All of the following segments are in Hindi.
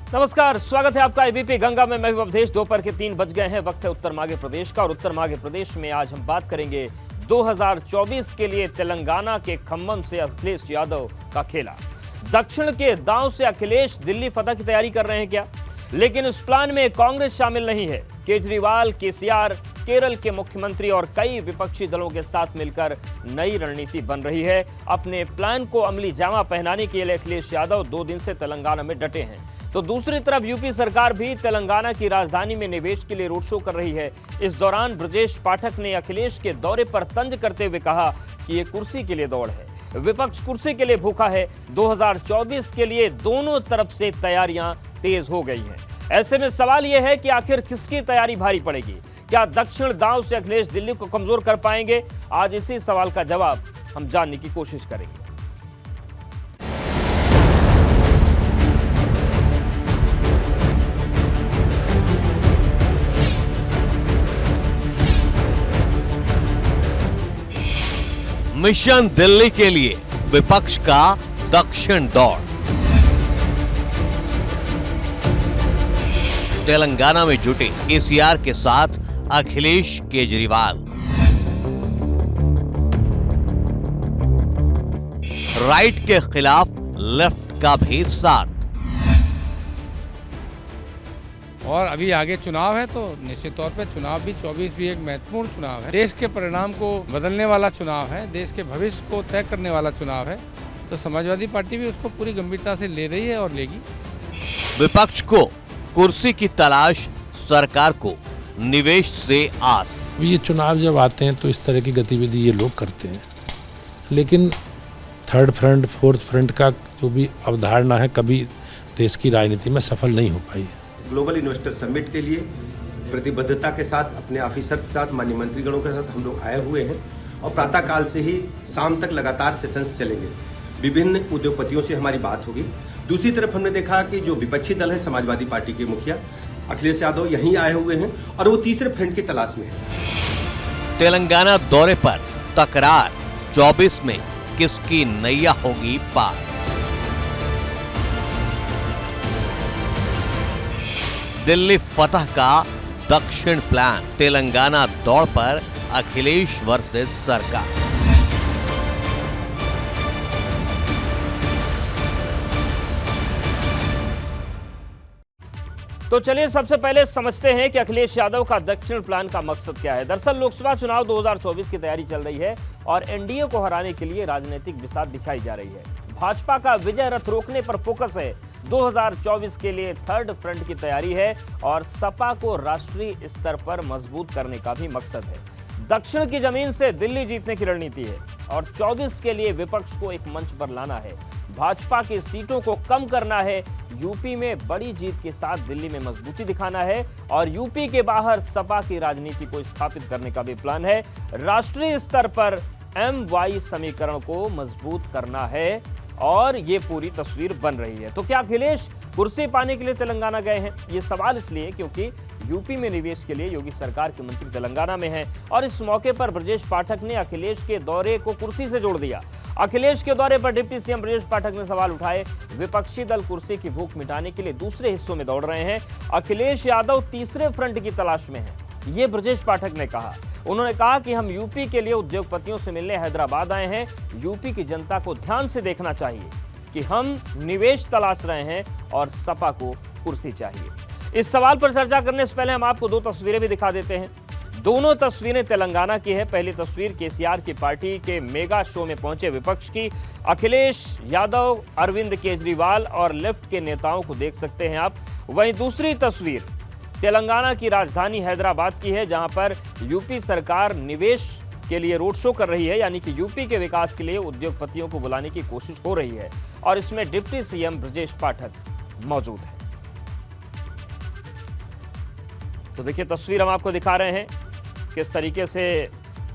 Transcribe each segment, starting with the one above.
नमस्कार, स्वागत है आपका एबीपी गंगा में। मैं अवधेश। दोपहर के 3 बज गए हैं। वक्त है उत्तर माघ प्रदेश का, और उत्तर माघ प्रदेश में आज हम बात करेंगे 2024 के लिए तेलंगाना के खम्मम से अखिलेश यादव का खेला। दक्षिण के दांव से अखिलेश दिल्ली फतह की तैयारी कर रहे हैं क्या? लेकिन इस प्लान में कांग्रेस शामिल नहीं है। केजरीवाल, केसीआर, केरल के मुख्यमंत्री और कई विपक्षी दलों के साथ मिलकर नई रणनीति बन रही है। अपने प्लान को अमली जामा पहनाने के लिए अखिलेश यादव 2 दिन से तेलंगाना में डटे हैं। तो दूसरी तरफ यूपी सरकार भी तेलंगाना की राजधानी में निवेश के लिए रोड शो कर रही है। इस दौरान ब्रजेश पाठक ने अखिलेश के दौरे पर तंज करते हुए कहा कि ये कुर्सी के लिए दौड़ है, विपक्ष कुर्सी के लिए भूखा है। 2024 के लिए दोनों तरफ से तैयारियां तेज हो गई हैं। ऐसे में सवाल यह है कि आखिर किसकी तैयारी भारी पड़ेगी? क्या दक्षिण दांव से अखिलेश दिल्ली को कमजोर कर पाएंगे? आज इसी सवाल का जवाब हम जानने की कोशिश करेंगे। मिशन दिल्ली के लिए विपक्ष का दक्षिण दौड़। तेलंगाना में जुटे केसीआर के साथ अखिलेश केजरीवाल। राइट के खिलाफ लेफ्ट का भी साथ। और अभी आगे चुनाव है, तो निश्चित तौर पे चुनाव भी 24 भी एक महत्वपूर्ण चुनाव है। देश के परिणाम को बदलने वाला चुनाव है, देश के भविष्य को तय करने वाला चुनाव है। तो समाजवादी पार्टी भी उसको पूरी गंभीरता से ले रही है और लेगी। विपक्ष को कुर्सी की तलाश, सरकार को निवेश से आस। ये चुनाव जब आते हैं तो इस तरह की गतिविधि ये लोग करते हैं, लेकिन थर्ड फ्रंट, फोर्थ फ्रंट का जो भी अवधारणा है कभी देश की राजनीति में सफल नहीं हो पाई है। ग्लोबल इन्वेस्टर समिट के लिए प्रतिबद्धता के साथ अपने ऑफिसर्स के साथ, माननीय मंत्रीगणों के साथ हम लोग आए हुए हैं, और प्रातःकाल से ही शाम तक लगातार सेशंस चलेंगे। विभिन्न उद्योगपतियों से हमारी बात होगी। दूसरी तरफ हमने देखा कि जो विपक्षी दल है, समाजवादी पार्टी के मुखिया अखिलेश यादव यहीं आए हुए हैं और वो तीसरे फ्रंट की तलाश में है। तेलंगाना दौरे पर तकरार, 24 में किसकी नैया होगी पार? दिल्ली फतह का दक्षिण प्लान। तेलंगाना दौड़ पर अखिलेश वर्सेस सरकार। तो चलिए सबसे पहले समझते हैं कि अखिलेश यादव का दक्षिण प्लान का मकसद क्या है। दरअसल लोकसभा चुनाव 2024 की तैयारी चल रही है और एनडीए को हराने के लिए राजनीतिक बिसात बिछाई जा रही है। भाजपा का विजय रथ रोकने पर फोकस है। 2024 के लिए थर्ड फ्रंट की तैयारी है और सपा को राष्ट्रीय स्तर पर मजबूत करने का भी मकसद है। दक्षिण की जमीन से दिल्ली जीतने की रणनीति है और 24 के लिए विपक्ष को एक मंच पर लाना है। भाजपा की सीटों को कम करना है। यूपी में बड़ी जीत के साथ दिल्ली में मजबूती दिखाना है और यूपी के बाहर सपा की राजनीति को स्थापित करने का भी प्लान है। राष्ट्रीय स्तर पर MY समीकरण को मजबूत करना है और ये पूरी तस्वीर बन रही है। तो क्या अखिलेश कुर्सी पाने के लिए तेलंगाना गए हैं? ये सवाल इसलिए क्योंकि यूपी में निवेश के लिए योगी सरकार के मंत्री तेलंगाना में हैं और इस मौके पर ब्रजेश पाठक ने अखिलेश के दौरे को कुर्सी से जोड़ दिया। अखिलेश के दौरे पर डिप्टी सीएम ब्रजेश पाठक ने सवाल उठाए। विपक्षी दल कुर्सी की भूख मिटाने के लिए दूसरे हिस्सों में दौड़ रहे हैं। अखिलेश यादव तीसरे फ्रंट की तलाश में हैं, ये ब्रजेश पाठक ने कहा। उन्होंने कहा कि हम यूपी के लिए उद्योगपतियों से मिलने हैदराबाद आए हैं। यूपी की जनता को ध्यान से देखना चाहिए कि हम निवेश तलाश रहे हैं और सपा को कुर्सी चाहिए। इस सवाल पर चर्चा करने से पहले हम आपको 2 तस्वीरें भी दिखा देते हैं। दोनों तस्वीरें तेलंगाना की है। पहली तस्वीर केसीआर की पार्टी के मेगा शो में पहुंचे विपक्ष की। अखिलेश यादव, अरविंद केजरीवाल और लेफ्ट के नेताओं को देख सकते हैं आप। वहीं दूसरी तस्वीर तेलंगाना की राजधानी हैदराबाद की है, जहां पर यूपी सरकार निवेश के लिए रोड शो कर रही है, यानी कि यूपी के विकास के लिए उद्योगपतियों को बुलाने की कोशिश हो रही है और इसमें डिप्टी सीएम ब्रजेश पाठक मौजूद है। तो देखिए तस्वीर हम आपको दिखा रहे हैं किस तरीके से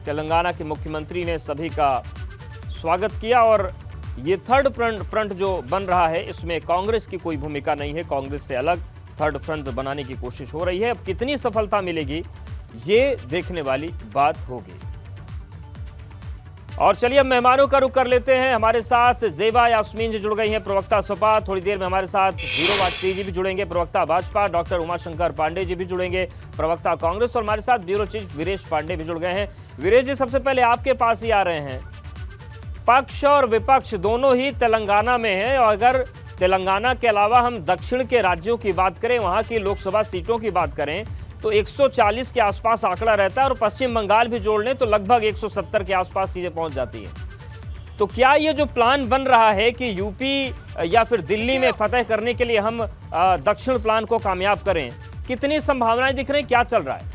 तेलंगाना के मुख्यमंत्री ने सभी का स्वागत किया और ये थर्ड फ्रंट जो बन रहा है इसमें कांग्रेस की कोई भूमिका नहीं है। कांग्रेस से अलग थर्ड फ्रंट बनाने की कोशिश हो रही है। अब कितनी सफलता मिलेगी ये देखने वाली बात होगी। और चलिए अब मेहमानों का रुख कर लेते हैं। हमारे साथ जेबा यास्मीन जी जुड़ गई हैं, प्रवक्ता सपा। थोड़ी देर में हमारे साथ हीरो वाजपेयी जी भी जुड़ेंगे, प्रवक्ता भाजपा। डॉक्टर उमाशंकर पांडे जी भी जुड़ेंगे, प्रवक्ता कांग्रेस। और हमारे साथ ब्यूरो चीफ वीरेश पांडे भी जुड़ गए हैं। वीरेश जी, सबसे पहले आपके पास ही आ रहे हैं। पक्ष और विपक्ष दोनों ही तेलंगाना में है, और अगर तेलंगाना के अलावा हम दक्षिण के राज्यों की बात करें, वहां की लोकसभा सीटों की बात करें, तो 140 के आसपास आंकड़ा रहता है, और पश्चिम बंगाल भी जोड़ लें तो लगभग 170 के आसपास चीजें पहुंच जाती हैं। तो क्या ये जो प्लान बन रहा है कि यूपी या फिर दिल्ली में फतह करने के लिए हम दक्षिण प्लान को कामयाब करें, कितनी संभावनाएं दिख रही, क्या चल रहा है?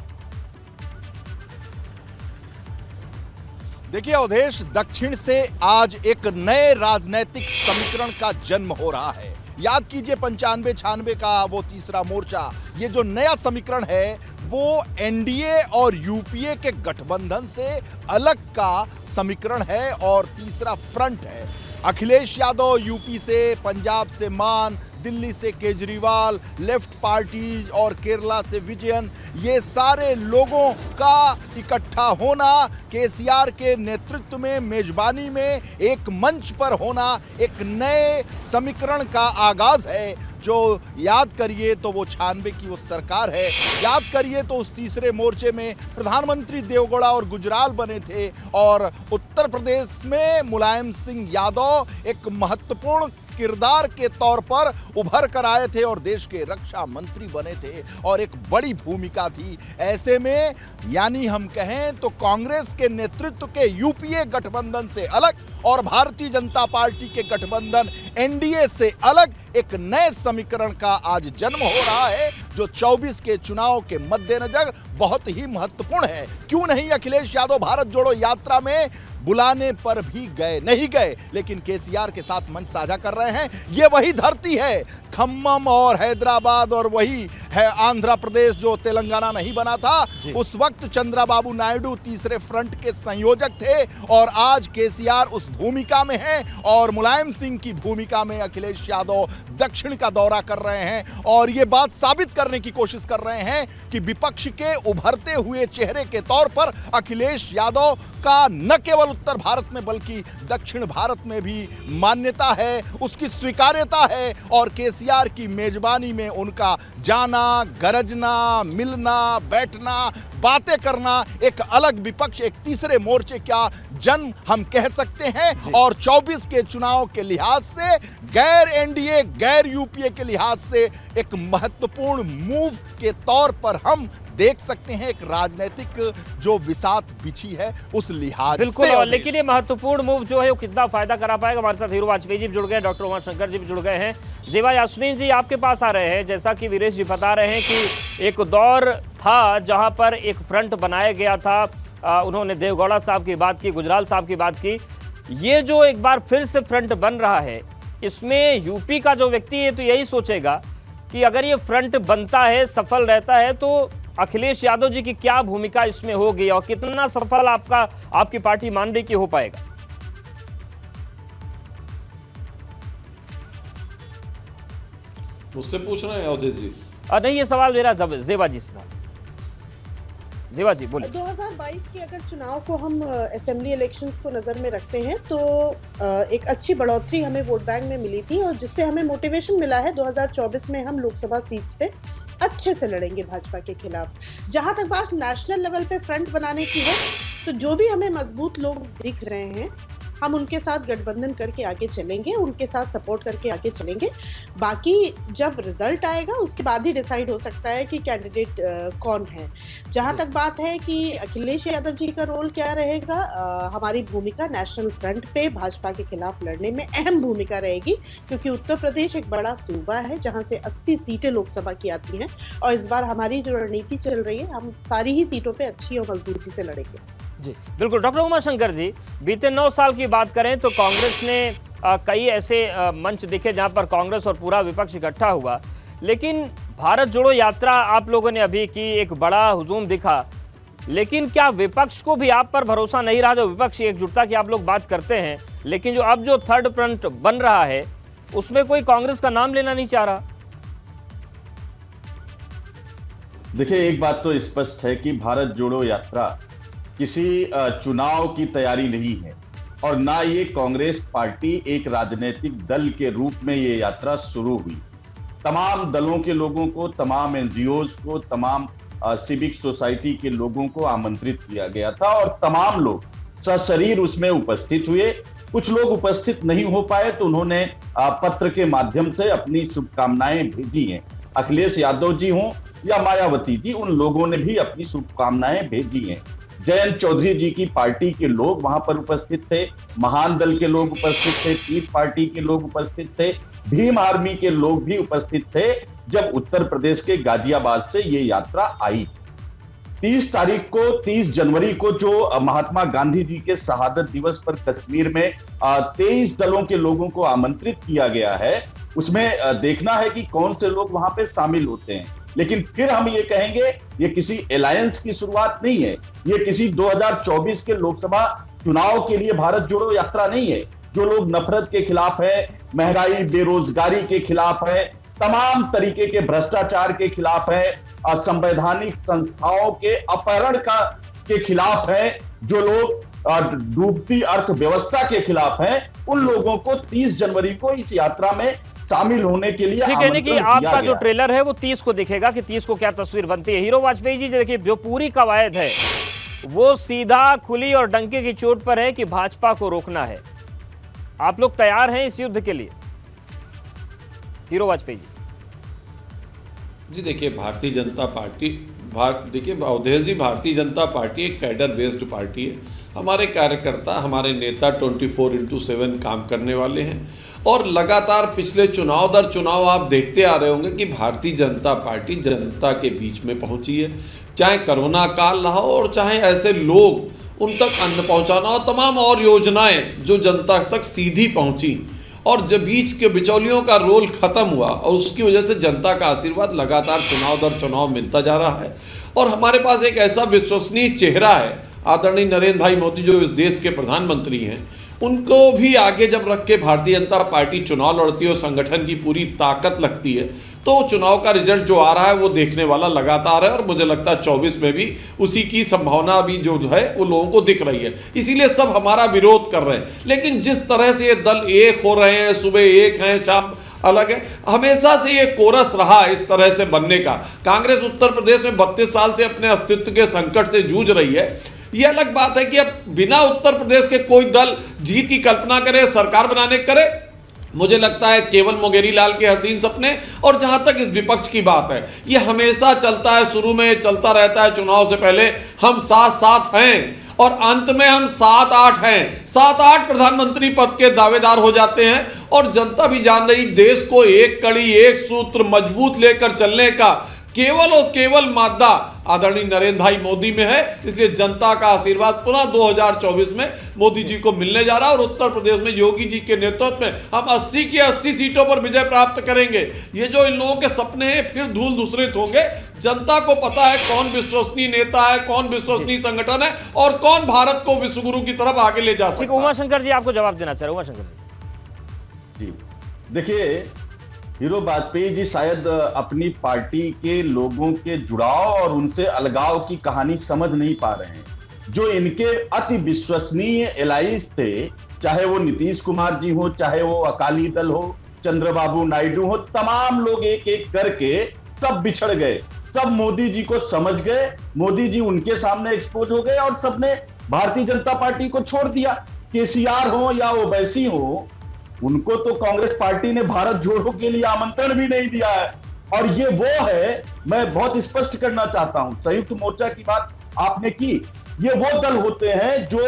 देखिए अवधेश, दक्षिण से आज एक नए राजनीतिक समीकरण का जन्म हो रहा है। याद कीजिए 95-96 का वो तीसरा मोर्चा, ये जो नया समीकरण है वो एनडीए और यूपीए के गठबंधन से अलग का समीकरण है और तीसरा फ्रंट है। अखिलेश यादव यूपी से, पंजाब से मान, दिल्ली से केजरीवाल, लेफ्ट पार्टी और केरला से विजयन, ये सारे लोगों का इकट्ठा होना, केसीआर के नेतृत्व में मेजबानी में एक मंच पर होना एक नए समीकरण का आगाज है। जो याद करिए तो वो 96 की वो सरकार है, याद करिए तो उस तीसरे मोर्चे में प्रधानमंत्री देवगौड़ा और गुजराल बने थे, और उत्तर प्रदेश में मुलायम सिंह यादव एक महत्वपूर्ण किरदार के तौर पर उभर कर आए थे और देश के रक्षा मंत्री बने थे और एक बड़ी भूमिका थी। ऐसे में यानी हम कहें तो कांग्रेस के नेतृत्व के यूपीए गठबंधन से अलग और भारतीय जनता पार्टी के गठबंधन एनडीए से अलग एक नए समीकरण का आज जन्म हो रहा है, जो 24 के चुनाव के मद्देनजर बहुत ही महत्वपूर्ण है। क्यों नहीं अखिलेश यादव भारत जोड़ो यात्रा में बुलाने पर भी गए, नहीं गए, लेकिन केसीआर के साथ मंच साझा कर रहे हैं। ये वही धरती है, खम्मम और हैदराबाद, और वही है आंध्र प्रदेश जो तेलंगाना नहीं बना था। उस वक्त चंद्रबाबू नायडू तीसरे फ्रंट के संयोजक थे, और आज केसीआर उस भूमिका में है और मुलायम सिंह की भूमिका में अखिलेश यादव दक्षिण का दौरा कर रहे हैं, और ये बात साबित करने की कोशिश कर रहे हैं कि विपक्ष के उभरते हुए चेहरे के तौर पर अखिलेश यादव का न केवल उत्तर भारत में बल्कि दक्षिण भारत में भी मान्यता है, उसकी स्वीकार्यता है, और केसीआर की मेजबानी में उनका जाना, गरजना, मिलना, बैठना, बातें करना एक अलग विपक्ष, एक तीसरे मोर्चे का जन्म हम कह सकते हैं। और 24 के चुनाव के लिहाज से, गैर एनडीए, गैर यूपीए के लिहाज से एक महत्वपूर्ण मूव के तौर पर हम देख सकते हैं एक राजनीतिक जो विसात बिछी है उस लिहाज बिल्कुल से। लेकिन ये महत्वपूर्ण मूव जो है वो कितना फायदा करा पाएगा? हमारे साथ हीरो वाजपेयी जी भी जुड़ गए, डॉक्टर उमाशंकर जी भी जुड़ गए हैं। जेबा यास्मीन जी आपके पास आ रहे हैं। जैसा कि वीरेश जी बता रहे हैं कि एक दौर था जहां पर एक फ्रंट बनाया गया था, उन्होंने देवगौड़ा साहब की बात की, गुजराल साहब की बात की। ये जो एक बार फिर से फ्रंट बन रहा है, इसमें यूपी का जो व्यक्ति है तो यही सोचेगा कि अगर ये फ्रंट बनता है, सफल रहता है, तो अखिलेश यादव जी की क्या भूमिका इसमें होगी और कितना सफल आपकी पार्टी मान रही कि हो पाएगा? मुझसे पूछ रहे हैं अवधेश जी? नहीं, ये सवाल मेरा जेबा जी से था। जेबा जी बोलिए। 2022 के अगर चुनाव को हम असेंबली इलेक्शंस को नजर में रखते हैं तो एक अच्छी बढ़ोतरी हमें वोट बैंक में मिली थी, और जिससे हमें मोटिवेशन मिला है 2024 में हम लोकसभा सीट्स पे अच्छे से लड़ेंगे भाजपा के खिलाफ। जहां तक बात नेशनल लेवल पे फ्रंट बनाने की है, तो जो भी हमें मजबूत लोग दिख रहे हैं हम उनके साथ गठबंधन करके आगे चलेंगे, उनके साथ सपोर्ट करके आगे चलेंगे। बाकी जब रिजल्ट आएगा उसके बाद ही डिसाइड हो सकता है कि कैंडिडेट कौन है। जहां तक बात है कि अखिलेश यादव जी का रोल क्या रहेगा, हमारी भूमिका नेशनल फ्रंट पे भाजपा के खिलाफ लड़ने में अहम भूमिका रहेगी, क्योंकि उत्तर प्रदेश एक बड़ा सूबा है जहां से 80 सीटें लोकसभा की आती हैं, और इस बार हमारी जो रणनीति चल रही है, हम सारी ही सीटों पे अच्छी और मजबूती से लड़ेंगे। जी बिल्कुल। डॉक्टर उमाशंकर जी, बीते 9 साल की बात करें तो कांग्रेस ने कई ऐसे मंच दिखे जहां पर कांग्रेस और पूरा विपक्ष इकट्ठा हुआ, लेकिन भारत जोड़ो यात्रा आप लोगों ने अभी की, एक बड़ा हुजूम दिखा, लेकिन क्या विपक्ष को भी आप पर भरोसा नहीं रहा? जो विपक्षी एकजुटता की आप लोग बात करते हैं, लेकिन जो अब जो थर्ड फ्रंट बन रहा है उसमें कोई कांग्रेस का नाम लेना नहीं चाह रहा। देखिए, एक बात तो स्पष्ट है कि भारत जोड़ो यात्रा किसी चुनाव की तैयारी नहीं है। और ना ये कांग्रेस पार्टी एक राजनीतिक दल के रूप में ये यात्रा शुरू हुई। तमाम दलों के लोगों को, तमाम एनजीओज को, तमाम सिविक सोसाइटी के लोगों को आमंत्रित किया गया था और तमाम लोग सशरीर उसमें उपस्थित हुए। कुछ लोग उपस्थित नहीं हो पाए तो उन्होंने पत्र के माध्यम से अपनी शुभकामनाएं भेजी हैं। अखिलेश यादव जी हों या मायावती जी, उन लोगों ने भी अपनी शुभकामनाएं भेजी हैं। जयंत चौधरी जी की पार्टी के लोग वहां पर उपस्थित थे, महान दल के लोग उपस्थित थे, पीस पार्टी के लोग उपस्थित थे, भीम आर्मी के लोग भी उपस्थित थे जब उत्तर प्रदेश के गाजियाबाद से ये यात्रा आई। 30 जनवरी को जो महात्मा गांधी जी के शहादत दिवस पर कश्मीर में 23 दलों के लोगों को आमंत्रित किया गया है, उसमें देखना है कि कौन से लोग वहां पे शामिल होते हैं। लेकिन फिर हम ये कहेंगे ये किसी अलायंस की शुरुआत नहीं है, ये किसी 2024 के लोकसभा चुनाव के लिए भारत जोड़ो यात्रा नहीं है। जो लोग नफरत के खिलाफ है, महंगाई बेरोजगारी के खिलाफ है, तमाम तरीके के भ्रष्टाचार के खिलाफ है, असंवैधानिक संस्थाओं के अपहरण के खिलाफ है, जो लोग डूबती अर्थव्यवस्था के खिलाफ है, उन लोगों को 30 जनवरी को इस यात्रा में शामिल होने के लिए ठीक है। यानी कि आपका जो ट्रेलर है वो 30 को दिखेगा कि 30 को क्या तस्वीर बनती है। हीरो वाजपेयी जी, देखिए जो पूरी कवायद है वो सीधा खुली और डंके की चोट पर है कि भाजपा को रोकना है। आप लोग तैयार हैं इस युद्ध के लिए? हीरो वाजपेयी जी देखिए, भारतीय जनता पार्टी देखिए अवधेश जी, भारतीय जनता पार्टी एक कैडर बेस्ड पार्टी है। हमारे कार्यकर्ता, हमारे नेता 24/7 काम करने वाले हैं और लगातार पिछले चुनाव दर चुनाव आप देखते आ रहे होंगे कि भारतीय जनता पार्टी जनता के बीच में पहुंची है। चाहे कोरोना काल रहा हो और चाहे ऐसे लोग उन तक अन्न पहुंचाना हो, तमाम और योजनाएं जो जनता तक सीधी पहुंची और जब बीच के बिचौलियों का रोल खत्म हुआ और उसकी वजह से जनता का आशीर्वाद लगातार चुनाव दर चुनाव मिलता जा रहा है। और हमारे पास एक ऐसा विश्वसनीय चेहरा है, आदरणीय नरेंद्र भाई मोदी जो इस देश के प्रधानमंत्री हैं, उनको भी आगे जब रख के भारतीय जनता पार्टी चुनाव लड़ती है और संगठन की पूरी ताकत लगती है, तो चुनाव का रिजल्ट जो आ रहा है वो देखने वाला लगातार है और मुझे लगता है 24 में भी उसी की संभावना भी जो है वो लोगों को दिख रही है। इसीलिए सब हमारा विरोध कर रहे हैं। लेकिन जिस तरह से ये दल एक हो रहे हैं, सुबह एक हैं, शाम अलग है, हमेशा से ये कोरस रहा इस तरह से बनने का। कांग्रेस उत्तर प्रदेश में 32 साल से अपने अस्तित्व के संकट से जूझ रही है। ये अलग बात है कि अब बिना उत्तर प्रदेश के कोई दल जीत की कल्पना करे, सरकार बनाने करे, मुझे लगता है केवल मोगेरी लाल के हसीन सपने। और जहां तक इस विपक्ष की बात है, ये हमेशा चलता है, शुरू में चलता रहता है, चुनाव से पहले हम 7-7 हैं और अंत में हम 7-8 हैं, 7-8 प्रधानमंत्री पद के दावेदार हो जाते हैं। और जनता भी जान रही, देश को एक कड़ी एक सूत्र मजबूत लेकर चलने का केवल और केवल मादा आदरणीय नरेंद्र भाई मोदी में है। इसलिए जनता का आशीर्वाद पुनः 2024 में मोदी जी को मिलने जा रहा है और उत्तर प्रदेश में योगी जी के नेतृत्व में हम 80 की 80 सीटों पर विजय प्राप्त करेंगे। ये जो इन लोगों के सपने हैं फिर धूल धूसरित होंगे। जनता को पता है कौन विश्वसनीय नेता है, कौन विश्वसनीय संगठन है और कौन भारत को विश्वगुरु की तरफ आगे ले जा सकता है। उमाशंकर जी आपको जवाब देना चाह रहे। उमाशंकर जी देखिए, हीरो वाजपेयी जी शायद अपनी पार्टी के लोगों के जुड़ाव और उनसे अलगाव की कहानी समझ नहीं पा रहे हैं। जो इनके अति विश्वसनीय एलाइज थे, चाहे वो नीतीश कुमार जी हो, चाहे वो अकाली दल हो, चंद्रबाबू नायडू हो, तमाम लोग एक एक करके सब बिछड़ गए, सब मोदी जी को समझ गए, मोदी जी उनके सामने एक्सपोज हो गए और सबने भारतीय जनता पार्टी को छोड़ दिया। केसीआर हो या ओवैसी हो, उनको तो कांग्रेस पार्टी ने भारत जोड़ो के लिए आमंत्रण भी नहीं दिया है। और ये वो है, मैं बहुत स्पष्ट करना चाहता हूं, संयुक्त मोर्चा की बात आपने की, ये वो दल होते हैं जो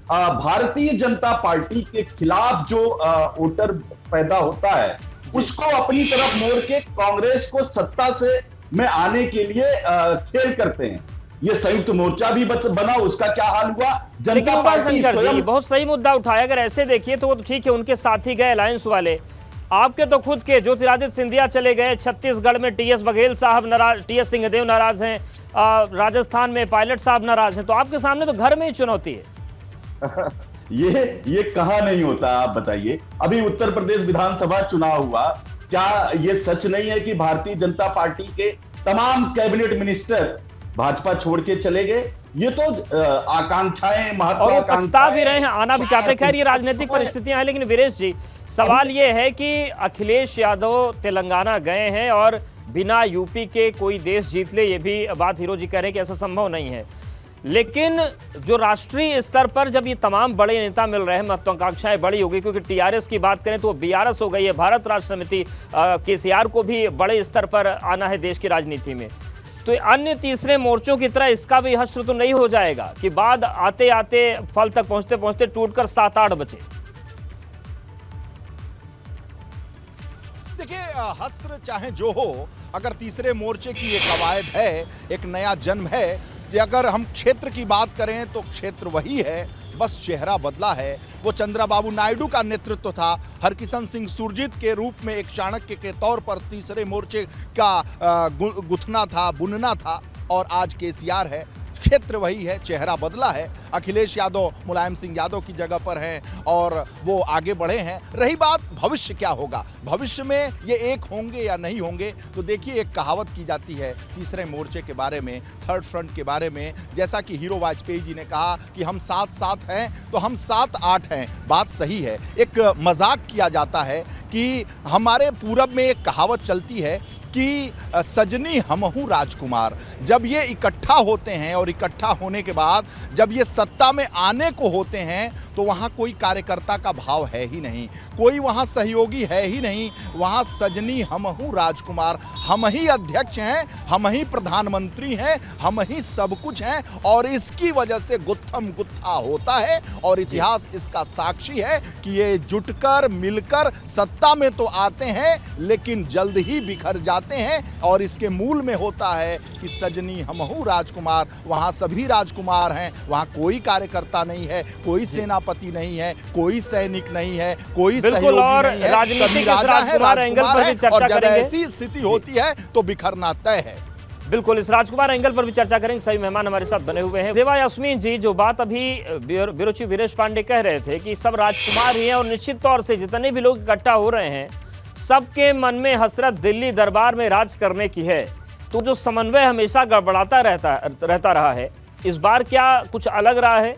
भारतीय जनता पार्टी के खिलाफ जो वोटर पैदा होता है उसको अपनी तरफ मोड़ के कांग्रेस को सत्ता से में आने के लिए खेल करते हैं। ये संयुक्त मोर्चा भी बना, उसका क्या हाल हुआ? जनता पार्टी जी बहुत सही मुद्दा उठाया। अगर ऐसे देखिए तो ठीक है, उनके साथी गए अलायंस वाले, आपके तो खुद के ज्योतिरादित्य सिंधिया चले गए, छत्तीसगढ़ में टीएस बघेल साहब नाराज, टीएस सिंहदेव नाराज हैं, राजस्थान में पायलट साहब नाराज हैं, तो आपके सामने तो घर में ही चुनौती है। ये कहा नहीं होता, आप बताइए। अभी उत्तर प्रदेश विधानसभा चुनाव हुआ, क्या ये सच नहीं है कि भारतीय जनता पार्टी के तमाम कैबिनेट मिनिस्टर भाजपा छोड़ के चले गए? ये तो आकांक्षाएं, और वो महत्वाकांक्षाएं पछता भी रहे हैं, आना भी चाहते हैं। खैर ये राजनीतिक परिस्थितियां हैं, लेकिन वीरेश जी सवाल ये है कि अखिलेश यादव तेलंगाना गए हैं और बिना यूपी के कोई देश जीत ले, ये भी बात हीरो जी कह रहे हैं कि ऐसा संभव नहीं है। लेकिन जो राष्ट्रीय स्तर पर जब ये तमाम बड़े नेता मिल रहे हैं, महत्वाकांक्षाएं बड़ी हो गई, क्योंकि टीआरएस की बात करें तो वो बीआरएस हो गई है, भारत राष्ट्र समिति, केसीआर को भी बड़े स्तर पर आना है देश की राजनीति में। तो अन्य तीसरे मोर्चों की तरह इसका भी हश्र तो नहीं हो जाएगा कि बाद आते आते फल तक पहुंचते पहुंचते टूटकर 7-8 बचे। देखिए, हस्र चाहे जो हो, अगर तीसरे मोर्चे की एक कवायद है, एक नया जन्म है। अगर हम क्षेत्र की बात करें तो क्षेत्र वही है, बस चेहरा बदला है। वो चंद्रबाबू नायडू का नेतृत्व था, हरकिशन सिंह सुरजीत के रूप में एक चाणक्य के तौर पर तीसरे मोर्चे का गुथना था, बुनना था, और आज केसीआर है। क्षेत्र वही है, चेहरा बदला है। अखिलेश यादव मुलायम सिंह यादव की जगह पर हैं और वो आगे बढ़े हैं। रही बात भविष्य क्या होगा, भविष्य में ये एक होंगे या नहीं होंगे, तो देखिए एक कहावत की जाती है तीसरे मोर्चे के बारे में, थर्ड फ्रंट के बारे में। जैसा कि हीरो वाजपेयी जी ने कहा कि हम 7-7 हैं, तो हम 7-8 हैं। बात सही है। एक मजाक किया जाता है कि हमारे पूरब में एक कहावत चलती है कि सजनी हमहू राजकुमार। जब ये इकट्ठा होते हैं और इकट्ठा होने के बाद जब ये सत्ता में आने को होते हैं, तो वहाँ कोई कार्यकर्ता का भाव है ही नहीं, कोई वहाँ सहयोगी है ही नहीं। वहाँ सजनी हमहू राजकुमार, हम ही अध्यक्ष हैं, हम ही प्रधानमंत्री हैं, हम ही सब कुछ हैं, और इसकी वजह से गुत्थम गुत्था होता है। और इतिहास इसका साक्षी है कि ये जुटकर मिलकर सत्ता में तो आते हैं, लेकिन जल्द ही बिखर जाते हैं। और इसके मूल में होता है कि सजनी हमहू राजकुमार। वहाँ सभी राजकुमार हैं, वहाँ कोई कार्यकर्ता नहीं है, कोई सेनापति नहीं है, कोई सैनिक नहीं है, कोई सहयोगी नहीं है, सभी राजा हैं, राजकुमार हैं। और जब ऐसी स्थिति होती है तो बिखरना तय है। बिल्कुल, इस राजकुमार एंगल पर भी चर्चा करेंगे। सभी मेहमान हमारे साथ बने हुए हैं। देवा यास्मीन जी, जो बात अभी ब्यूरो चीफ वीरेश पांडे कह रहे थे कि सब राजकुमार ही हैं, और निश्चित तौर से जितने भी लोग इकट्ठा हो रहे हैं, सबके मन में हसरत दिल्ली दरबार में राज करने की है। तो जो समन्वय हमेशा गड़बड़ाता रहता रहा है, इस बार क्या कुछ अलग रहा है?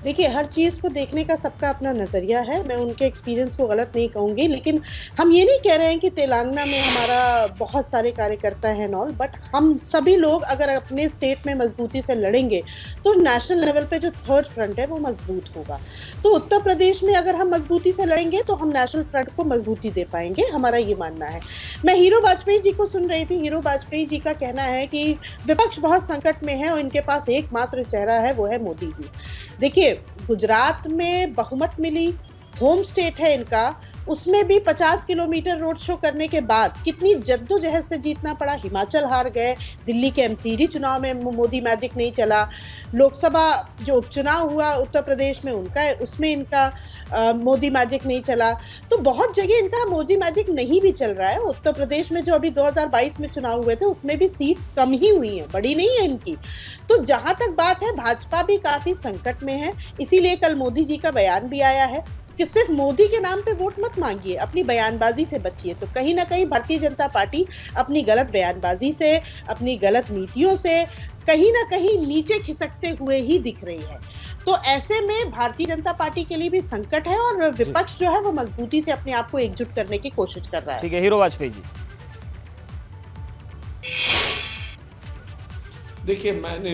देखिए, हर चीज़ को देखने का सबका अपना नज़रिया है। मैं उनके एक्सपीरियंस को गलत नहीं कहूँगी, लेकिन हम ये नहीं कह रहे हैं कि तेलंगाना में हमारा बहुत सारे कार्यकर्ता हैं नॉल, बट हम सभी लोग अगर अपने स्टेट में मजबूती से लड़ेंगे तो नेशनल लेवल पे जो थर्ड फ्रंट है वो मजबूत होगा। तो उत्तर प्रदेश में अगर हम मजबूती से लड़ेंगे तो हम नेशनल फ्रंट को मजबूती दे पाएंगे, हमारा ये मानना है। मैं हीरो वाजपेयी जी को सुन रही थी। हीरो वाजपेयी जी का कहना है कि विपक्ष बहुत संकट में है और इनके पास एकमात्र चेहरा है, वो है मोदी जी। देखिए, गुजरात में बहुमत मिली, होम स्टेट है इनका, उसमें भी 50 किलोमीटर रोड शो करने के बाद कितनी जद्दोजहद से जीतना पड़ा। हिमाचल हार गए, दिल्ली के एमसीडी चुनाव में मोदी मैजिक नहीं चला, लोकसभा जो उपचुनाव हुआ उत्तर प्रदेश में उनका, उसमें इनका मोदी मैजिक नहीं चला। तो बहुत जगह इनका मोदी मैजिक नहीं भी चल रहा है। उत्तर प्रदेश में जो अभी 2022 में चुनाव हुए थे उसमें भी सीट्स कम ही हुई हैं, बड़ी नहीं है इनकी। तो जहां तक बात है, भाजपा भी काफी संकट में है। इसीलिए कल मोदी जी का बयान भी आया है कि सिर्फ मोदी के नाम पे वोट मत मांगिए, अपनी बयानबाजी से बचिए। तो कहीं ना कहीं भारतीय जनता पार्टी अपनी गलत बयानबाजी से, अपनी गलत नीतियों से कहीं ना कहीं नीचे खिसकते हुए ही दिख रही है। तो ऐसे में भारतीय जनता पार्टी के लिए भी संकट है और विपक्ष जो है वो मजबूती से अपने आप को एकजुट करने की कोशिश कर रहा है। ठीक है, हीरो वाजपेयी जी। देखिए, मैंने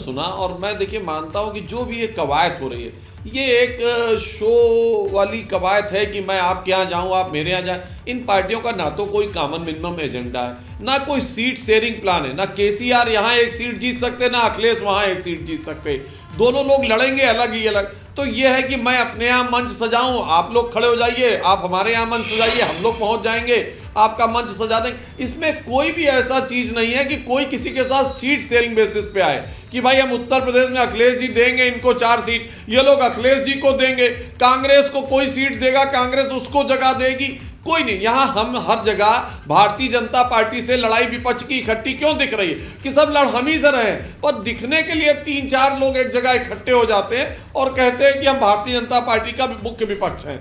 सुना और मैं देखिए मानता हूं कि जो भी ये कवायद हो रही है, ये एक शो वाली कवायद है कि मैं आपके यहाँ जाऊँ, आप मेरे यहाँ जाएं। इन पार्टियों का ना तो कोई कॉमन मिनिमम एजेंडा है, ना कोई सीट शेयरिंग प्लान है। ना केसीआर यहाँ एक सीट जीत सकते, ना अखिलेश वहाँ एक सीट जीत सकते। दोनों लोग लड़ेंगे अलग ही अलग। तो ये है कि मैं अपने यहाँ मंच सजाऊं, आप लोग खड़े हो जाइए, आप हमारे यहाँ मंच सजाइए, हम लोग पहुंच जाएंगे, आपका मंच सजा देंगे। इसमें कोई भी ऐसा चीज नहीं है कि कोई किसी के साथ सीट शेयरिंग बेसिस पे आए कि भाई हम उत्तर प्रदेश में अखिलेश जी देंगे इनको 4 सीट, ये लोग अखिलेश जी को देंगे, कांग्रेस को कोई सीट देगा, कांग्रेस उसको जगह देगी। कोई नहीं, यहां हम हर जगह भारतीय जनता पार्टी से लड़ाई विपक्ष की इकट्ठी क्यों दिख रही है कि सब लड़ हम ही से रहे हैं। और दिखने के लिए 3-4 लोग एक जगह इकट्ठे हो जाते हैं और कहते हैं कि हम भारतीय जनता पार्टी का मुख्य विपक्ष हैं।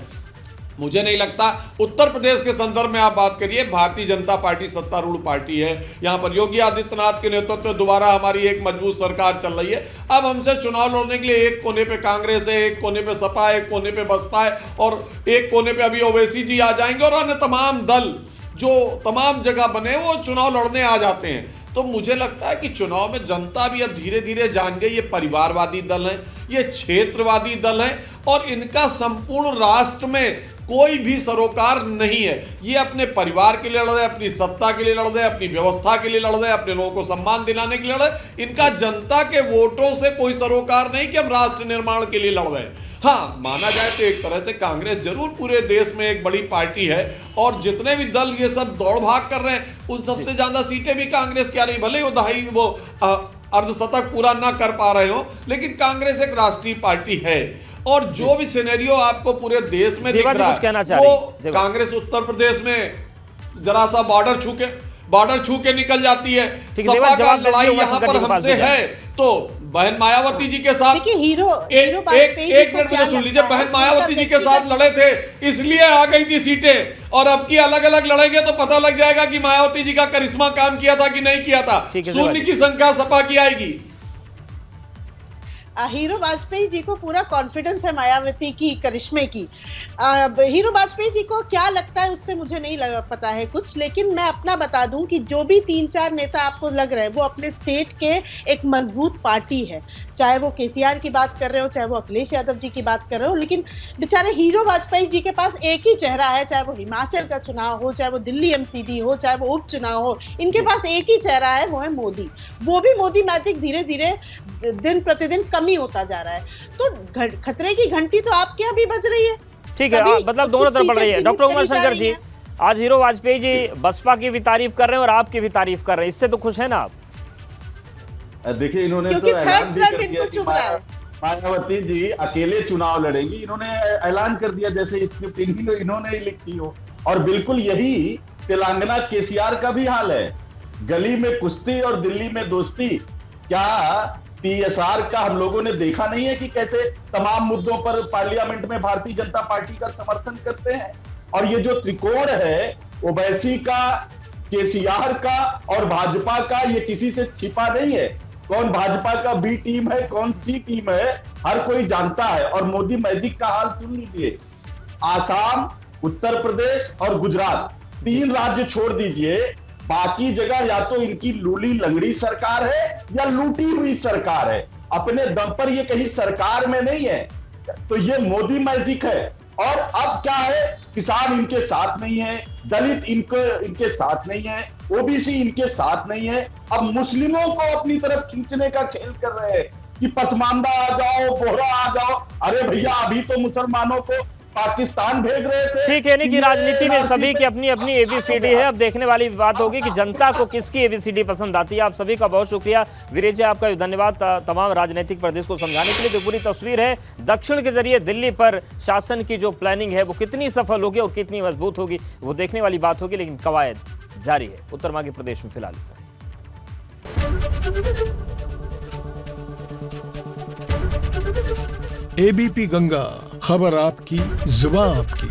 मुझे नहीं लगता। उत्तर प्रदेश के संदर्भ में आप बात करिए, भारतीय जनता पार्टी सत्तारूढ़ पार्टी है, यहाँ पर योगी आदित्यनाथ के नेतृत्व में दोबारा हमारी एक मजबूत सरकार चल रही है। अब हमसे चुनाव लड़ने के लिए एक कोने पे कांग्रेस है, एक कोने पे सपा है, एक कोने पे बसपा है और एक कोने पे अभी ओवैसी जी आ जाएंगे और अन्य तमाम दल जो तमाम जगह बने वो चुनाव लड़ने आ जाते हैं। तो मुझे लगता है कि चुनाव में जनता भी अब धीरे धीरे जान गई, ये परिवारवादी दल हैं, ये क्षेत्रवादी दल हैं और इनका संपूर्ण राष्ट्र में कोई भी सरोकार नहीं है। ये अपने परिवार के लिए लड़ रहे, अपनी सत्ता के लिए लड़ रहे, अपनी व्यवस्था के लिए लड़ रहे, अपने लोगों को सम्मान दिलाने के लिए लड़ रहे। इनका जनता के वोटों से कोई सरोकार नहीं कि हम राष्ट्र निर्माण के लिए लड़ रहे हैं। हाँ, माना जाए तो एक तरह से कांग्रेस जरूर पूरे देश में एक बड़ी पार्टी है और जितने भी दल ये सब दौड़ भाग कर रहे हैं उन सबसे ज्यादा सीटें भी कांग्रेस की आ रही, भले वो अर्धशतक पूरा ना कर पा रहे हो, लेकिन कांग्रेस एक राष्ट्रीय पार्टी है और जो भी सिनेरियो आपको पूरे देश में दिख रहा है वो कांग्रेस उत्तर प्रदेश में जरा सा बॉर्डर छू के निकल जाती है। सपा का लड़ाई यहाँ पर हमसे है तो बहन मायावती जी के साथ एक मिनट मुझे सुन लीजिए, बहन मायावती जी के साथ लड़े थे इसलिए आ गई थी सीटें और अब की अलग अलग लड़ेंगे तो पता लग जाएगा कि मायावती जी का करिश्मा काम किया था कि नहीं किया था। शून्य की संख्या सपा की आएगी। हीरो वाजपेयी जी को पूरा कॉन्फिडेंस है मायावती की करिश्मे की। हीरो वाजपेयी जी को क्या लगता है उससे मुझे नहीं पता है कुछ, लेकिन मैं अपना बता दूं कि जो भी 3-4 नेता आपको लग रहे हैं वो अपने स्टेट के एक मजबूत पार्टी है, चाहे वो केसीआर की बात कर रहे हो, चाहे वो अखिलेश यादव जी की बात कर रहे हो, लेकिन बेचारे हीरो वाजपेयी जी के पास एक ही चेहरा है, चाहे वो हिमाचल का चुनाव हो, चाहे वो दिल्ली एमसीडी हो, चाहे वो उपचुनाव हो, इनके पास एक ही चेहरा है, वो है मोदी। वो भी मोदी मैजिक धीरे धीरे दिन प्रतिदिन कमी होता जा रहा है, तो खतरे की घंटी तो आपके यहाँ भी बज रही है। ठीक है, मतलब दोनों तरफ बढ़ रही है। डॉक्टर उमा शंकर जी, आज हीरो वाजपेयी जी बसपा की भी तारीफ कर रहे हैं और आपकी भी तारीफ कर रहे हैं, इससे तो खुश है ना आप? देखिए, इन्होंने तो ऐलान भी कर दिया कि मायावती जी अकेले चुनाव लड़ेंगी। इन्होंने ऐलान कर दिया जैसे स्क्रिप्ट इन्होंने ही लिखी हो। और बिल्कुल यही तेलंगाना केसीआर का भी हाल है, गली में कुश्ती और दिल्ली में दोस्ती। क्या टीएसआर का हम लोगों ने देखा नहीं है कि कैसे तमाम मुद्दों पर पार्लियामेंट में भारतीय जनता पार्टी का समर्थन करते हैं? और ये जो त्रिकोण है ओवैसी का, केसीआर का और भाजपा का, ये किसी से छिपा नहीं है। कौन भाजपा का बी टीम है, कौन सी टीम है, हर कोई जानता है। और मोदी मैजिक का हाल सुन लीजिए, आसाम, उत्तर प्रदेश और गुजरात 3 राज्य छोड़ दीजिए, बाकी जगह या तो इनकी लूली लंगड़ी सरकार है या लूटी हुई सरकार है। अपने दम पर ये कहीं सरकार में नहीं है, तो ये मोदी मैजिक है। और अब क्या है, किसान इनके साथ नहीं है, दलित इनके साथ नहीं है, ओबीसी इनके साथ नहीं है। अब मुस्लिमों को अपनी तरफ खींचने का खेल कर रहे हैं कि पसमानदा आ जाओ, बोहरा आ जाओ। अरे भैया, अभी तो मुसलमानों को पाकिस्तान भेज रहे थे। ठीक है, नहीं कि राजनीति में सभी की अपनी अपनी एबीसीडी है। अब देखने वाली बात होगी कि जनता को किसकी एबीसीडी पसंद आती है। आप सभी का बहुत शुक्रिया। वीरेश जी, आपका धन्यवाद तमाम राजनीतिक प्रदेश को समझाने के लिए। जो पूरी तस्वीर है दक्षिण के जरिए दिल्ली पर शासन की जो प्लानिंग है वो कितनी सफल होगी और कितनी मजबूत होगी वो देखने वाली बात होगी, लेकिन कवायद जारी है उत्तर मांगे प्रदेश में फिलहाल। एबीपी गंगा, खबर आपकी, जुबान आपकी।